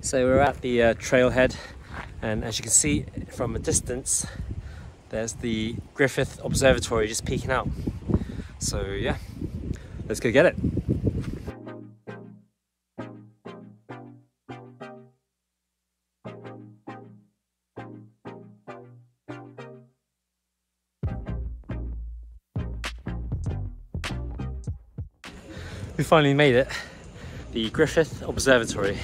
So we're at the trailhead, and as you can see from a distance, there's the Griffith Observatory just peeking out. So yeah, let's go get it. We finally made it, the Griffith Observatory.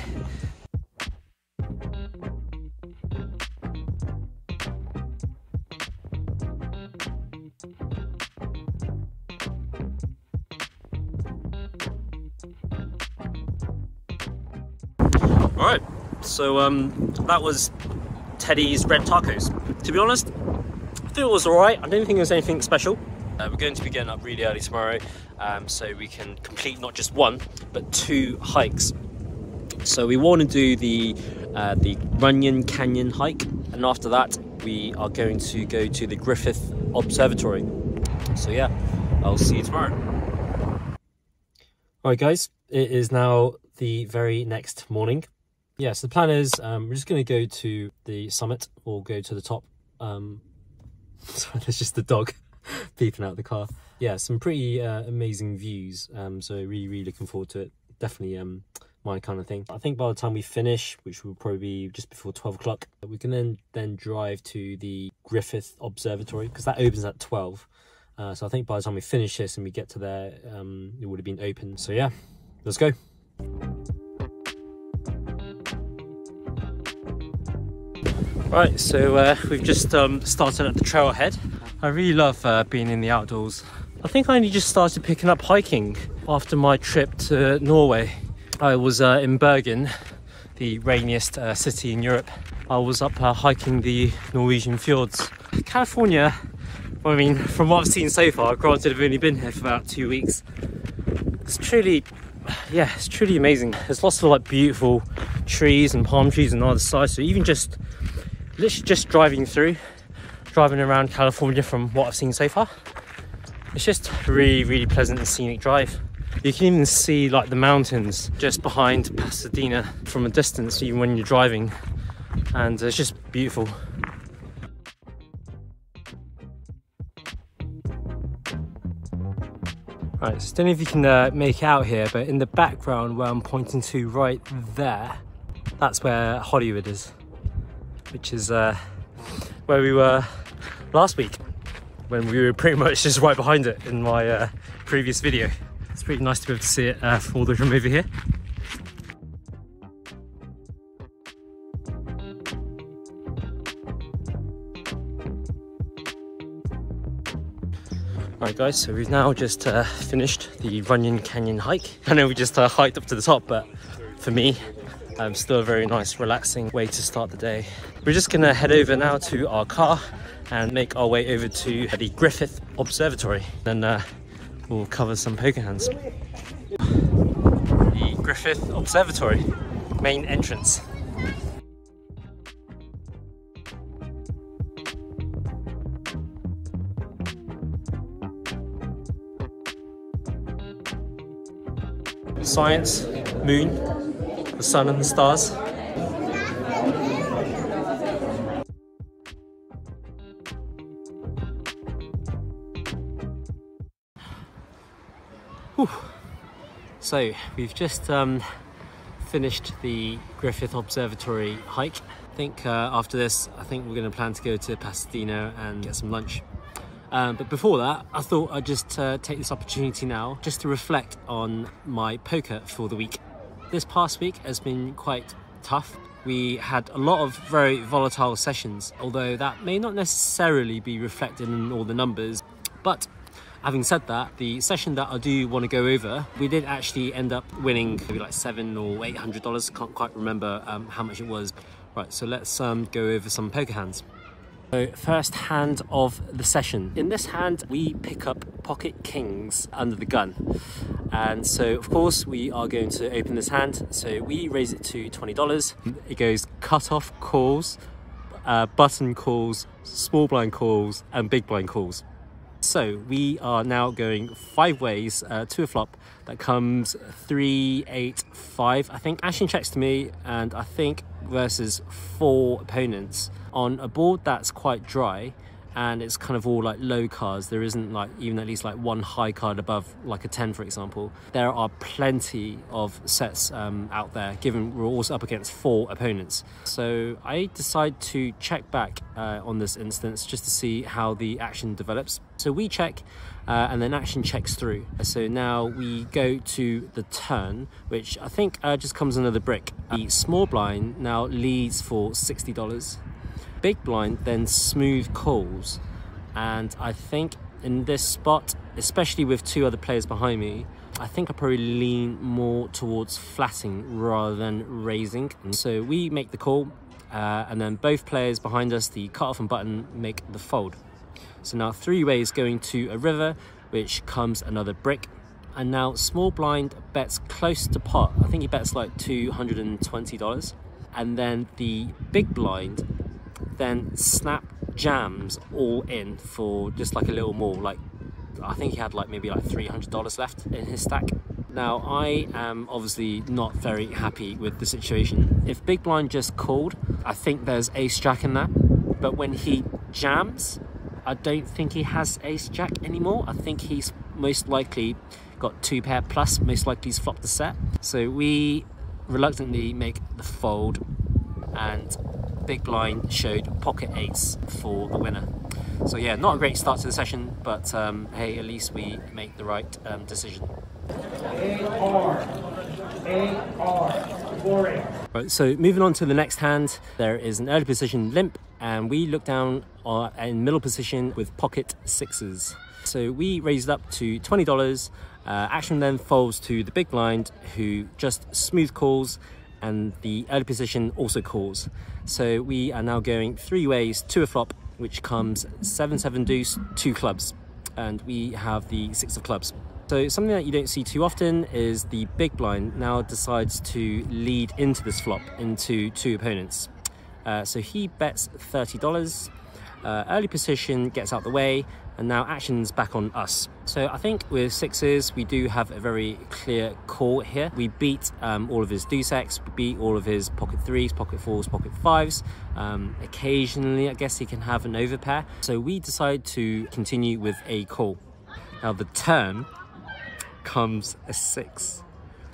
Alright, so that was Teddy's red tacos. To be honest, I thought it was alright. I don't think it was anything special. We're going to be getting up really early tomorrow, so we can complete not just one, but 2 hikes. So we want to do the Runyon Canyon hike, and after that we are going to go to the Griffith Observatory. So yeah, I'll see you tomorrow. Alright guys, it is now the very next morning. Yeah, so the plan is we're just going to go to the summit, or go to the top. Sorry, there's just the dog peeping out of the car. Yeah, some pretty amazing views, so really looking forward to it. Definitely my kind of thing. I think by the time we finish, which will probably be just before 12 o'clock, we can then drive to the Griffith Observatory, because that opens at 12. So I think by the time we finish this and we get to there, it would have been open. So yeah, let's go. Right, so we've just started at the trailhead. I really love being in the outdoors. I think I only just started picking up hiking after my trip to Norway. I was in Bergen, the rainiest city in Europe. I was up hiking the Norwegian fjords. California, I mean, from what I've seen so far, granted I've only been here for about 2 weeks, it's truly amazing. There's lots of like beautiful trees and palm trees on either side, so even just literally just driving around California, from what I've seen so far, it's just really pleasant and scenic drive. You can even see like the mountains just behind Pasadena from a distance, even when you're driving, and it's just beautiful. Right, so I don't know if you can make it out here, but in the background where I'm pointing to right there, that's where Hollywood is, which is where we were last week, when we were pretty much just right behind it in my previous video. It's pretty nice to be able to see it from all the way from over here. Alright guys, so we've now just finished the Runyon Canyon hike. I know we just hiked up to the top, but for me, still a very nice, relaxing way to start the day. We're just gonna head over now to our car and make our way over to the Griffith Observatory. Then we'll cover some poker hands. The Griffith Observatory, main entrance. Science, moon, the sun and the stars. Whew. So we've just finished the Griffith Observatory hike. I think after this, I think we're going to plan to go to Pasadena and get some lunch. But before that, I thought I'd just take this opportunity now just to reflect on my poker for the week. This past week has been quite tough. We had a lot of very volatile sessions, although that may not necessarily be reflected in all the numbers. But having said that, the session that I do want to go over, we did actually end up winning maybe like $700 or $800. Can't quite remember how much it was. Right, so let's go over some poker hands. So first hand of the session. In this hand, we pick up pocket kings under the gun. And so of course we are going to open this hand. So we raise it to $20. It goes cut-off calls, button calls, small blind calls, and big blind calls. So we are now going 5 ways to a flop that comes 3, 8, 5. I think Ashton checks to me, and I think versus 4 opponents on a board that's quite dry, and it's kind of all like low cards. There isn't like even at least like one high card above like a 10, for example. There are plenty of sets out there, given we're also up against 4 opponents. So I decide to check back on this instance just to see how the action develops. So we check and then action checks through. So now we go to the turn, which I think just comes another brick. The small blind now leads for $60. Big blind then smooth calls, and I think in this spot, especially with 2 other players behind me, I think I probably lean more towards flatting rather than raising. And so we make the call, and then both players behind us, the cutoff and button, make the fold. So now 3 ways going to a river, which comes another brick. And now small blind bets close to pot. I think he bets like $220. And then the big blind then snap jams all in for just like a little more. Like I think he had like maybe like $300 left in his stack. Now I am obviously not very happy with the situation. If big blind just called, I think there's ace jack in that, but when he jams, I don't think he has ace jack anymore. I think he's most likely got 2 pair plus, most likely he's flopped the set. So we reluctantly make the fold, and big blind showed pocket ace for the winner. So yeah, not a great start to the session, but hey, at least we make the right decision. Right, so moving on to the next hand, there is an early position limp, and we look down in middle position with pocket 6s. So we raised up to $20. Action then folds to the big blind, who just smooth calls, and the early position also calls. So we are now going 3 ways to a flop, which comes 7-7 deuce, 2 clubs, and we have the 6 of clubs. So something that you don't see too often is the big blind now decides to lead into this flop into 2 opponents. So he bets $30. Early position gets out the way, and now action's back on us. So I think with 6s, we do have a very clear call here. We beat all of his deuce X, we beat all of his pocket 3s, pocket 4s, pocket 5s. Occasionally, I guess he can have an overpair. So we decide to continue with a call. Now the turn comes a 6.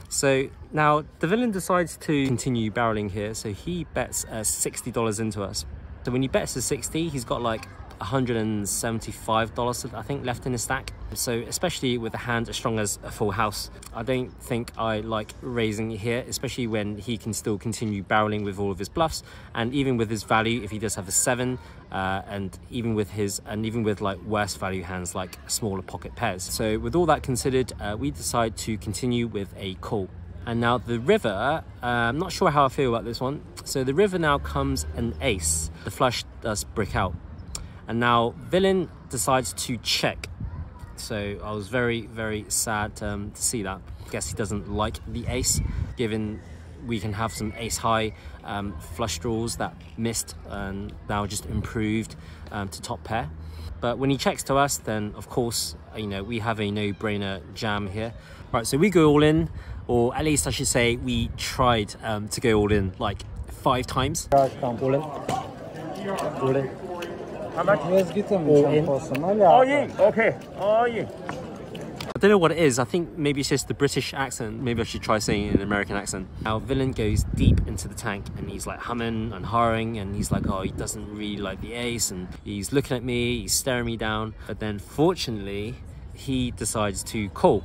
So now the villain decides to continue barreling here. So he bets $60 into us. So when he bets a 60, he's got like $175 I think left in his stack. So especially with a hand as strong as a full house, I don't think I like raising here, especially when he can still continue barreling with all of his bluffs, and even with his value if he does have a 7, and even with like worse value hands like smaller pocket pairs. So with all that considered, we decide to continue with a call. And now the river, I'm not sure how I feel about this one. So the river now comes an ace. The flush does brick out. And now villain decides to check. So I was very, very sad to see that. I guess he doesn't like the ace, given we can have some ace high flush draws that missed and now just improved to top pair. But when he checks to us, then of course, you know, we have a no-brainer jam here. Right, so we go all in, or at least I should say we tried to go all in like 5 times. All in. All in. How much? All in. All in. Okay. All in. I don't know what it is. I think maybe it's just the British accent. Maybe I should try saying it in an American accent. Our villain goes deep into the tank, and he's like humming and harring, and he's like, oh, he doesn't really like the ace, and he's looking at me, he's staring me down. But then fortunately, he decides to call.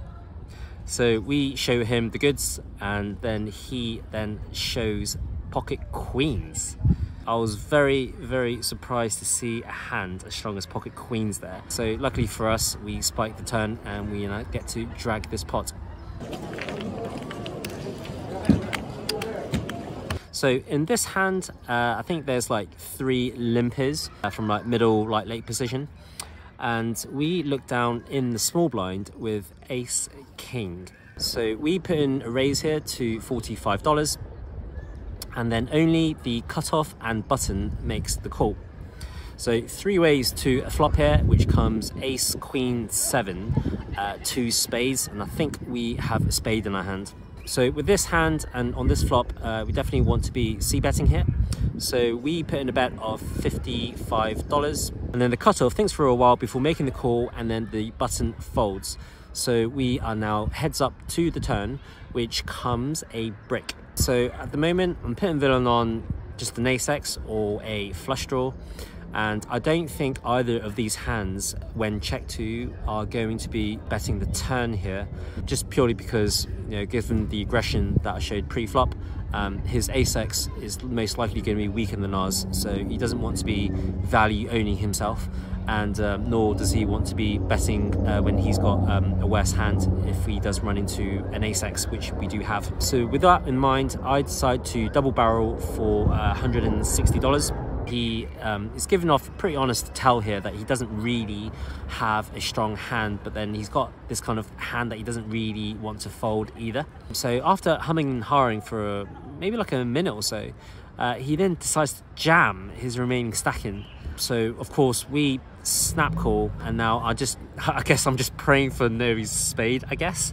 So we show him the goods, and then he then shows pocket queens. I was very, very surprised to see a hand as strong as pocket queens there. So luckily for us, we spike the turn and we get to drag this pot. So in this hand, I think there's like 3 limpers from like middle, like late position. And we look down in the small blind with ace king. So we put in a raise here to $45. And then only the cutoff and button makes the call. So 3 ways to a flop here, which comes ace, queen, 7, 2 spades, and I think we have a spade in our hand. So with this hand and on this flop, we definitely want to be c-betting here. So we put in a bet of $55, and then the cutoff thinks for a while before making the call, and then the button folds. So we are now heads up to the turn, which comes a brick. So at the moment, I'm putting villain on just an ace-x or a flush draw, and I don't think either of these hands, when check to, are going to be betting the turn here, just purely because, you know, given the aggression that I showed pre-flop, his ace-x is most likely going to be weaker than ours, so he doesn't want to be value owning himself, and nor does he want to be betting when he's got a worse hand if he does run into an ace-x, which we do have. So with that in mind, I decide to double barrel for $160. He is giving off a pretty honest tell here that he doesn't really have a strong hand, but then he's got this kind of hand that he doesn't really want to fold either. So after humming and hawing for maybe like a minute or so, he then decides to jam his remaining stack in. So of course we snap call, and now I guess I'm just praying for Novi's spade, I guess,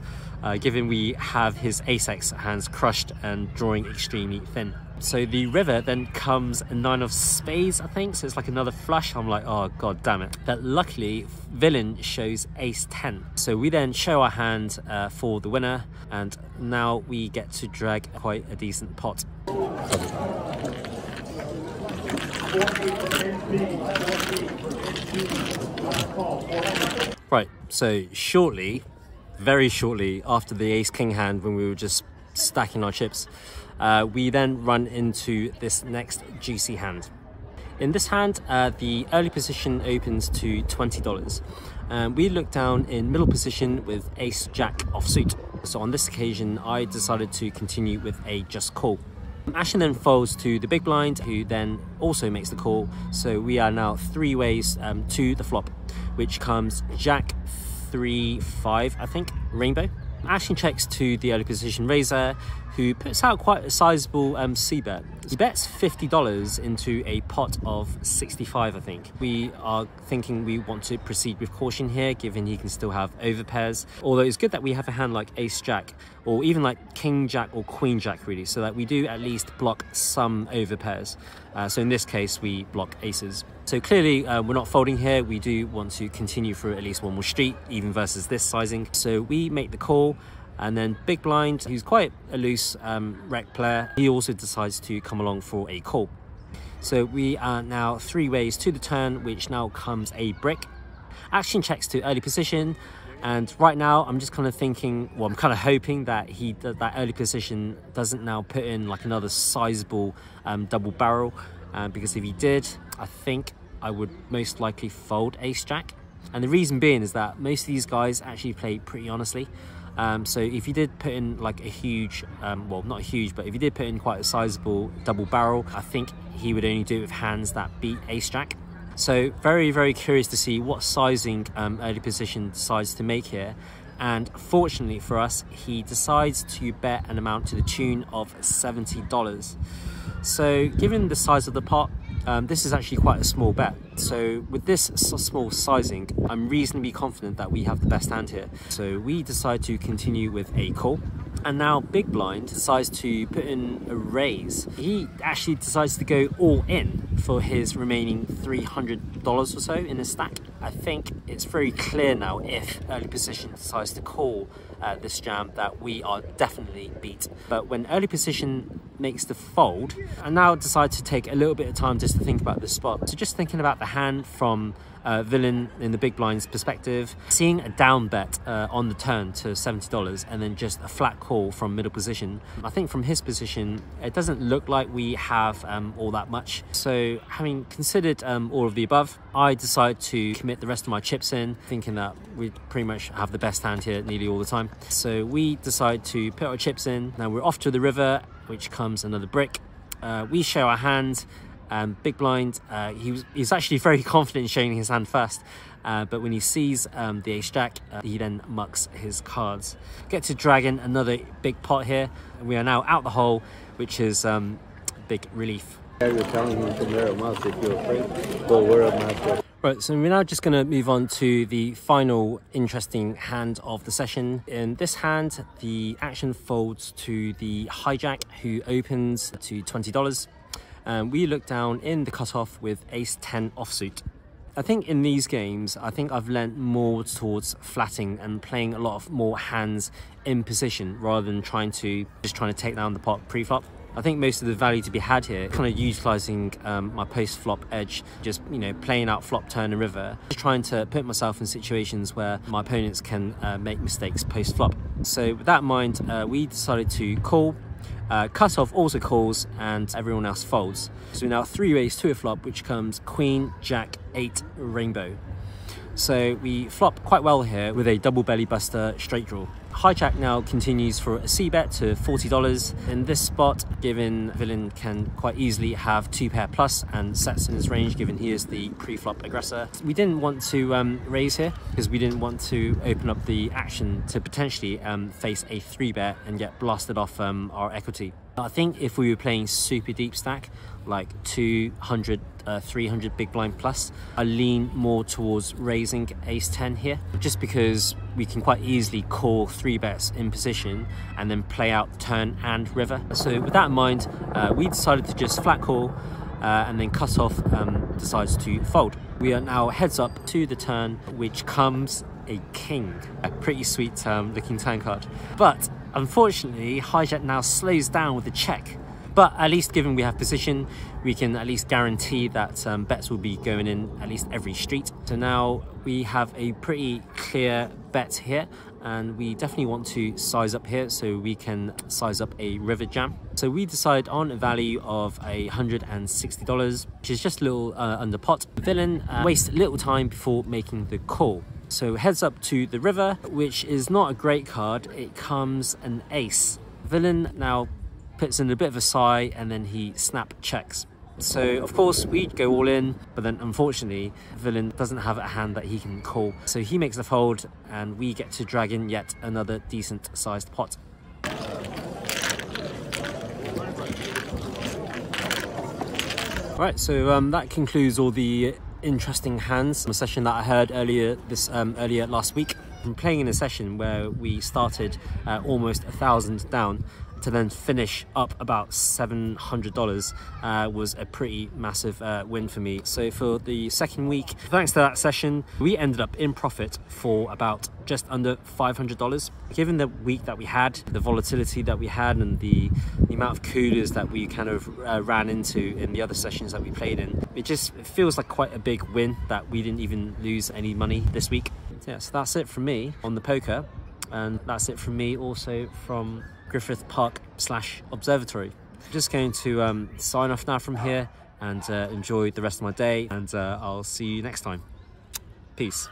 given we have his ace-x hands crushed and drawing extremely thin. So the river then comes a 9 of spades, I think, so it's like another flush. I'm like, oh god damn it. But luckily villain shows ace 10, so we then show our hand for the winner, and now we get to drag quite a decent pot. Right, so shortly, very shortly after the ace king hand, when we were just stacking our chips, we then run into this next juicy hand. In this hand, the early position opens to $20. We look down in middle position with ace jack offsuit. So on this occasion, I decided to continue with a just call. Ashton then folds to the big blind, who then also makes the call. So we are now 3 ways to the flop, which comes jack 3-5, I think, rainbow. Ashton checks to the early position raiser, who puts out quite a sizable c-bet. He bets $50 into a pot of 65, I think. We are thinking we want to proceed with caution here, given he can still have overpairs. Although it's good that we have a hand like ace-jack, or even like king-jack or queen-jack, really, so that we do at least block some overpairs. So in this case, we block aces. So clearly, we're not folding here. We do want to continue through at least one more street, even versus this sizing. So we make the call. And then big blind, who's quite a loose rec player, he also decides to come along for a call. So we are now 3 ways to the turn, which now comes a brick. Action checks to early position, and right now I'm just kind of thinking, well, I'm kind of hoping that that early position doesn't now put in like another sizable double barrel, because if he did, I think I would most likely fold ace jack. And the reason being is that most of these guys actually play pretty honestly. So if you did put in like a huge, well, not huge, but if you did put in quite a sizable double barrel, I think he would only do it with hands that beat ace jack. So very, very curious to see what sizing early position decides to make here. And fortunately for us, he decides to bet an amount to the tune of $70. So given the size of the pot, this is actually quite a small bet. So with this small sizing, I'm reasonably confident that we have the best hand here. So we decide to continue with a call. And now big blind decides to put in a raise. He actually decides to go all in for his remaining $300 or so in his stack. I think it's very clear now, if early position decides to call this jam, that we are definitely beat. But when early position makes the fold, I now decide to take a little bit of time just to think about this spot. So just thinking about the hand from villain in the big blind's perspective, seeing a down bet on the turn to $70 and then just a flat call from middle position. I think from his position, it doesn't look like we have all that much. So having considered all of the above, I decide to commit the rest of my chips in, thinking that we pretty much have the best hand here nearly all the time. So we decide to put our chips in. Now we're off to the river, which comes another brick. We show our hand. Big blind, he's actually very confident in showing his hand first, but when he sees the ace jack, he then mucks his cards. Get to dragon, another big pot here, and we are now out the hole, which is big relief. You're telling him to wear a mask if you're afraid. Go wear a mask. Right, so we're now just going to move on to the final interesting hand of the session. In this hand, the action folds to the hijack, who opens to $20. We look down in the cutoff with ace-10 offsuit. I think in these games, I've lent more towards flatting and playing a lot of more hands in position rather than trying to take down the pot pre-flop. I think most of the value to be had here, kind of utilising my post-flop edge, just, you know, playing out flop, turn and river, just trying to put myself in situations where my opponents can make mistakes post-flop. So with that in mind, we decided to call. Cutoff also calls and everyone else folds. So we now 3-raise to a flop, which comes Queen, Jack, 8, Rainbow. So we flop quite well here with a double belly buster straight draw. Hijack now continues for a C-bet to $40. In this spot, given villain can quite easily have 2-pair plus and sets in his range, given he is the pre-flop aggressor. We didn't want to raise here because we didn't want to open up the action to potentially face a 3-bet and get blasted off our equity. I think if we were playing super deep stack, like 200, 300 big blind plus, I lean more towards raising ace-10 here, just because we can quite easily call 3-bets in position and then play out turn and river. So with that in mind, we decided to just flat call and then cutoff decides to fold. We are now heads up to the turn, which comes a king, a pretty sweet looking turn card. But unfortunately, hijack now slows down with a check. But at least given we have position, we can at least guarantee that bets will be going in at least every street. So now we have a pretty clear bet here, and we definitely want to size up here so we can size up a river jam. So we decide on a value of $160, which is just a little under pot. Villain wastes little time before making the call. So heads up to the river, which is not a great card. It comes an ace. Villain now puts in a bit of a sigh and then he snap checks. So of course we'd go all in, but then unfortunately villain doesn't have a hand that he can call. So he makes the fold and we get to drag in yet another decent sized pot. Right, so that concludes all the interesting hands. A session that I heard earlier last week. From playing in a session where we started almost 1,000 down to then finish up about $700 was a pretty massive win for me. So for the second week, thanks to that session, we ended up in profit for about just under $500. Given the week that we had, the volatility that we had, and the amount of coolers that we kind of ran into in the other sessions that we played in, it just feels like quite a big win that we didn't even lose any money this week. Yeah, so that's it from me on the poker, and that's it from me also from Griffith Observatory. I'm just going to sign off now from here and enjoy the rest of my day, and I'll see you next time. Peace.